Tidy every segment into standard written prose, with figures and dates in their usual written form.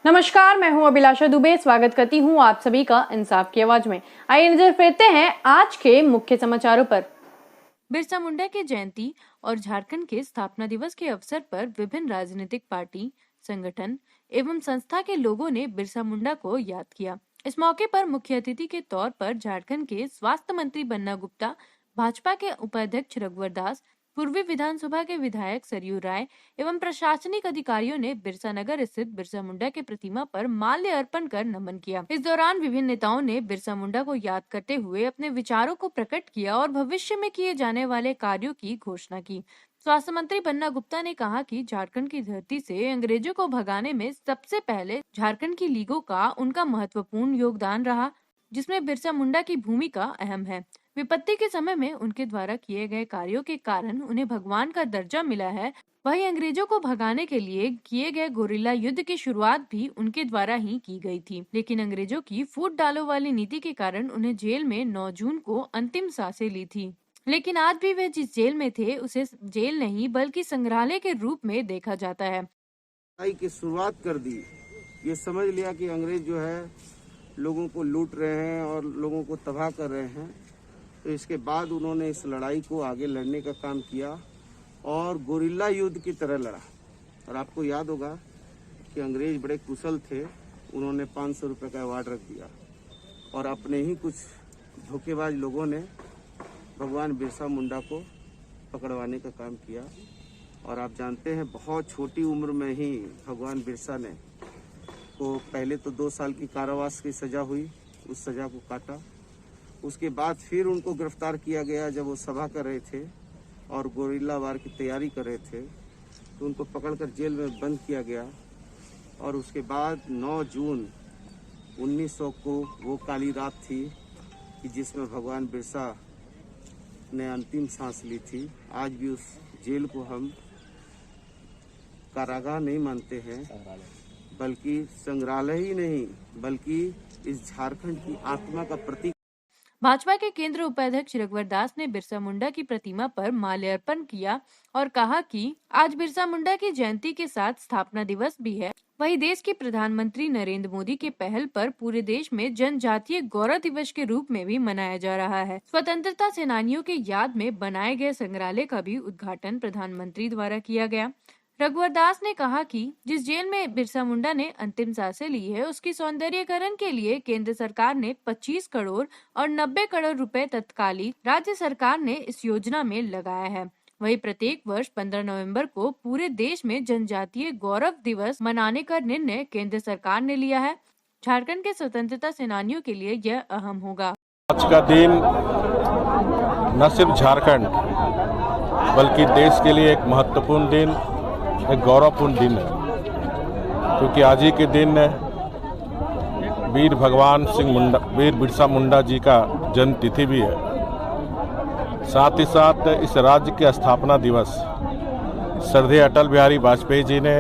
नमस्कार, मैं हूं अभिलाषा दुबे। स्वागत करती हूं आप सभी का इंसाफ की आवाज में। आइए नजर फेरते हैं आज के मुख्य समाचारों पर। बिरसा मुंडा की जयंती और झारखंड के स्थापना दिवस के अवसर पर विभिन्न राजनीतिक पार्टी, संगठन एवं संस्था के लोगों ने बिरसा मुंडा को याद किया। इस मौके पर मुख्य अतिथि के तौर पर झारखंड के स्वास्थ्य मंत्री बन्ना गुप्ता, भाजपा के उपाध्यक्ष रघुवर दास, पूर्वी विधानसभा के विधायक सरयू राय एवं प्रशासनिक अधिकारियों ने बिरसा नगर स्थित बिरसा मुंडा के प्रतिमा पर माल्य अर्पण कर नमन किया। इस दौरान विभिन्न नेताओं ने बिरसा मुंडा को याद करते हुए अपने विचारों को प्रकट किया और भविष्य में किए जाने वाले कार्यों की घोषणा की। स्वास्थ्य मंत्री बन्ना गुप्ता ने कहा कि झारखंड की धरती से अंग्रेजों को भगाने में सबसे पहले झारखंड की लीगों का उनका महत्वपूर्ण योगदान रहा, जिसमें बिरसा मुंडा की भूमिका अहम है। विपत्ति के समय में उनके द्वारा किए गए कार्यों के कारण उन्हें भगवान का दर्जा मिला है। वहीं अंग्रेजों को भगाने के लिए किए गए गोरिल्ला युद्ध की शुरुआत भी उनके द्वारा ही की गई थी, लेकिन अंग्रेजों की फूट डालो वाली नीति के कारण उन्हें जेल में 9 जून को अंतिम सांसें ली थी। लेकिन आज भी वे जिस जेल में थे उसे जेल नहीं बल्कि संग्रहालय के रूप में देखा जाता है। की शुरुआत कर दी। ये समझ लिया कि अंग्रेज जो है लोगों को लूट रहे हैं और लोगों को तबाह कर रहे हैं, तो इसके बाद उन्होंने इस लड़ाई को आगे लड़ने का काम किया और गोरिल्ला युद्ध की तरह लड़ा। और आपको याद होगा कि अंग्रेज बड़े कुशल थे, उन्होंने 500 रुपये का अवार्ड रख दिया और अपने ही कुछ धोखेबाज लोगों ने भगवान बिरसा मुंडा को पकड़वाने का काम किया। और आप जानते हैं बहुत छोटी उम्र में ही भगवान बिरसा ने को पहले तो 2 साल की कारावास की सजा हुई, उस सजा को काटा। उसके बाद फिर उनको गिरफ्तार किया गया जब वो सभा कर रहे थे और गोरिल्ला वार की तैयारी कर रहे थे, तो उनको पकड़कर जेल में बंद किया गया। और उसके बाद 9 जून 1900 को वो काली रात थी कि जिसमें भगवान बिरसा ने अंतिम सांस ली थी। आज भी उस जेल को हम कारागार नहीं मानते हैं, बल्कि संग्रहालय ही नहीं बल्कि इस झारखंड की आत्मा का प्रतीक। भाजपा के केंद्रीय उपाध्यक्ष रघुवर दास ने बिरसा मुंडा की प्रतिमा पर माल्यार्पण किया और कहा कि आज बिरसा मुंडा की जयंती के साथ स्थापना दिवस भी है। वहीं देश के प्रधानमंत्री नरेंद्र मोदी के पहल पर पूरे देश में जनजातीय गौरव दिवस के रूप में भी मनाया जा रहा है। स्वतंत्रता सेनानियों के याद में बनाए गए संग्रहालय का भी उद्घाटन प्रधानमंत्री द्वारा किया गया। रघुवर दास ने कहा कि जिस जेल में बिरसा मुंडा ने अंतिम सांसें ली है, उसकी सौंदर्यीकरण के लिए केंद्र सरकार ने 25 करोड़ और 90 करोड़ रुपए तत्कालीन राज्य सरकार ने इस योजना में लगाया है। वहीं प्रत्येक वर्ष 15 नवंबर को पूरे देश में जनजातीय गौरव दिवस मनाने का निर्णय केंद्र सरकार ने लिया है। झारखंड के स्वतंत्रता सेनानियों के लिए यह अहम होगा। आज का दिन न सिर्फ झारखंड बल्कि देश के लिए एक महत्वपूर्ण दिन, एक गौरवपूर्ण दिन है, क्योंकि आज ही के दिन वीर बिरसा मुंडा जी का जन्म तिथि भी है। साथ ही साथ इस राज्य के स्थापना दिवस श्रद्धेय अटल बिहारी वाजपेयी जी ने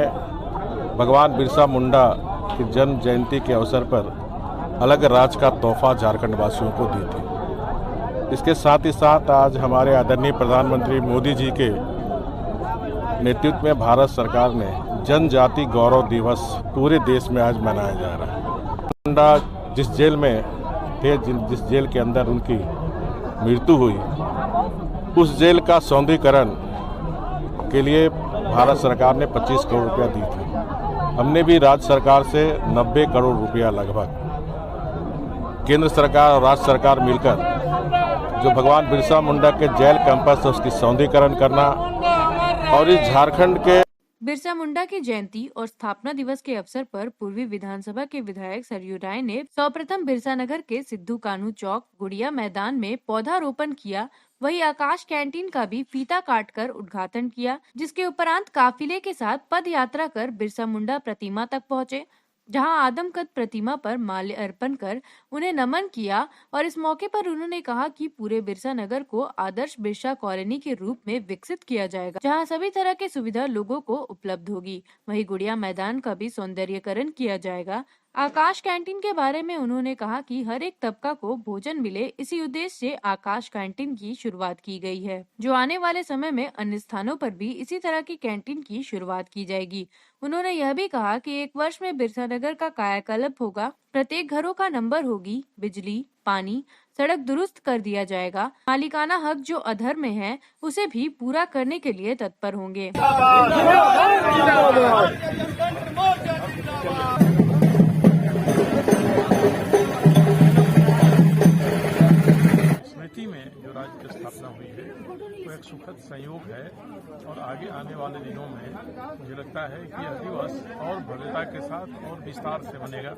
भगवान बिरसा मुंडा की जन्म जयंती के अवसर पर अलग राज्य का तोहफा झारखंड वासियों को दी थी। इसके साथ ही साथ आज हमारे आदरणीय प्रधानमंत्री मोदी जी के नेतृत्व में भारत सरकार ने जनजाति गौरव दिवस पूरे देश में आज मनाया जा रहा है। मुंडा जिस जेल में थे, जिस जेल के अंदर उनकी मृत्यु हुई, उस जेल का सौंदर्यीकरण के लिए भारत सरकार ने 25 करोड़ रुपया दी थी। हमने भी राज्य सरकार से 90 करोड़ रुपया लगभग केंद्र सरकार और राज्य सरकार मिलकर जो भगवान बिरसा मुंडा के जेल कैंपस है उसकी सौंदर्यीकरण करना और इस झारखंड के बिरसा मुंडा की जयंती और स्थापना दिवस के अवसर पर पूर्वी विधानसभा के विधायक सरयू राय ने सर्वप्रथम बिरसा नगर के सिद्धू कान्हू चौक गुड़िया मैदान में पौधारोपण किया। वहीं आकाश कैंटीन का भी फीता काटकर उद्घाटन किया, जिसके उपरांत काफिले के साथ पद यात्रा कर बिरसा मुंडा प्रतिमा तक पहुंचे, जहां आदमकद प्रतिमा पर माल्य अर्पण कर उन्हें नमन किया। और इस मौके पर उन्होंने कहा कि पूरे बिरसा नगर को आदर्श बिरसा कॉलोनी के रूप में विकसित किया जाएगा, जहां सभी तरह की सुविधा लोगों को उपलब्ध होगी। वहीं गुड़िया मैदान का भी सौंदर्यीकरण किया जाएगा। आकाश कैंटीन के बारे में उन्होंने कहा कि हर एक तबका को भोजन मिले, इसी उद्देश्य से आकाश कैंटीन की शुरुआत की गई है, जो आने वाले समय में अन्य स्थानों पर भी इसी तरह की कैंटीन की शुरुआत की जाएगी। उन्होंने यह भी कहा कि 1 वर्ष में बिरसा नगर का कायाकल्प होगा, प्रत्येक घरों का नंबर होगी, बिजली, पानी, सड़क दुरुस्त कर दिया जाएगा, मालिकाना हक जो अधर में है उसे भी पूरा करने के लिए तत्पर होंगे। स्मृति में जो राज्य की स्थापना हुई है वो एक सुखद संयोग है और आगे आने वाले दिनों में मुझे लगता है कि यह दिवस और भव्यता के साथ और विस्तार से बनेगा।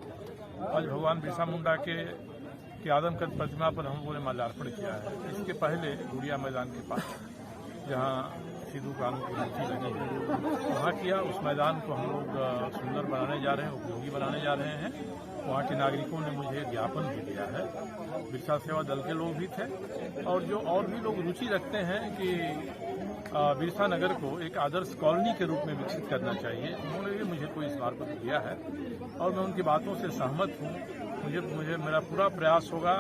आज भगवान बिरसा मुंडा के आदमकद प्रतिमा पर हम लोगों ने माल्यार्पण किया है। इसके पहले गुड़िया मैदान के पास जहाँ सिद्धू कानून की मूर्ति लगी है वहाँ किया। उस मैदान को हम लोग सुंदर बनाने जा रहे हैं, उपयोगी बनाने जा रहे हैं। वहाँ के नागरिकों ने मुझे ज्ञापन भी दिया है, बिरसा सेवा दल के लोग भी थे और जो और भी लोग रुचि रखते हैं कि बिरसा नगर को एक आदर्श कॉलोनी के रूप में विकसित करना चाहिए, उन्होंने भी मुझे कोई इस बार पर दिया है और मैं उनकी बातों से सहमत हूँ। मुझे मेरा पूरा प्रयास होगा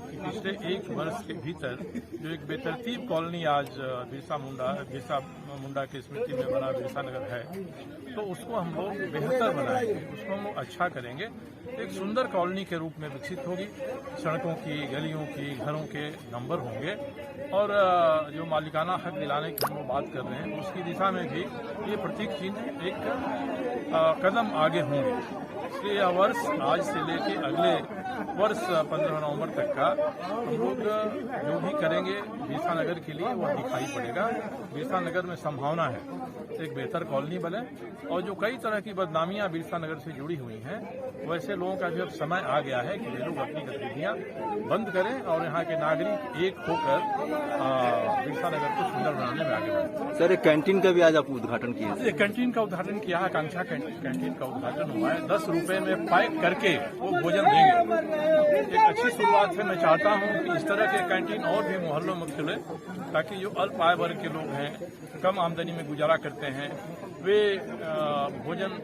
कि पिछले 1 वर्ष के भीतर जो एक बेतरतीब कॉलोनी आज बिरसा मुंडा की स्मृति में बना बिरसा नगर है, तो उसको हम लोग बेहतर बनाएंगे, उसको हम लोग अच्छा करेंगे, एक सुंदर कॉलोनी के रूप में विकसित होगी। सड़कों की, गलियों की, घरों के नंबर होंगे और जो मालिकाना हक दिलाने की हम लोग बात कर रहे हैं उसकी दिशा में भी ये प्रतीक चिन्ह एक कदम आगे होंगे। इसलिए यह वर्ष आज से लेके अगले वर्ष 15 नवंबर तक का हम लोग जो भी करेंगे बिरसा नगर के लिए वह दिखाई पड़ेगा। बिरसा नगर में संभावना है एक बेहतर कॉलोनी बने और जो कई तरह की बदनामियां बिरसा नगर से जुड़ी हुई हैं वैसे लोगों का भी अब समय आ गया है कि वे लोग अपनी गतिविधियां बंद करें और यहाँ के नागरिक एक होकर बिरसा नगर को सुंदर बनाने में आगे बढ़ें। सर, एक कैंटीन का भी आज आप उद्घाटन किए? कैंटीन का उद्घाटन किया है, आकांक्षा कैंटीन का उद्घाटन हुआ है। 10 रुपए में पैक करके वो भोजन देंगे। एक अच्छी शुरुआत है। मैं चाहता हूँ कि इस तरह के कैंटीन और भी मोहल्लों में खुले ताकि जो अल्प आय वर्ग के लोग हैं, कम आमदनी में गुजारा करते हैं, वे भोजन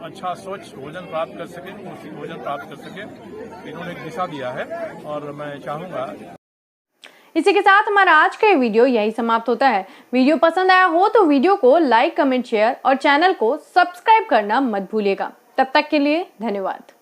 अच्छा स्वच्छ भोजन प्राप्त कर सकें, पौष्टिक भोजन प्राप्त कर सकें। इन्होंने एक दिशा दिया है और मैं चाहूँगा। इसी के साथ हमारा आज का वीडियो यही समाप्त होता है। वीडियो पसंद आया हो तो वीडियो को लाइक, कमेंट, शेयर और चैनल को सब्सक्राइब करना मत भूलिएगा। तब तक के लिए धन्यवाद।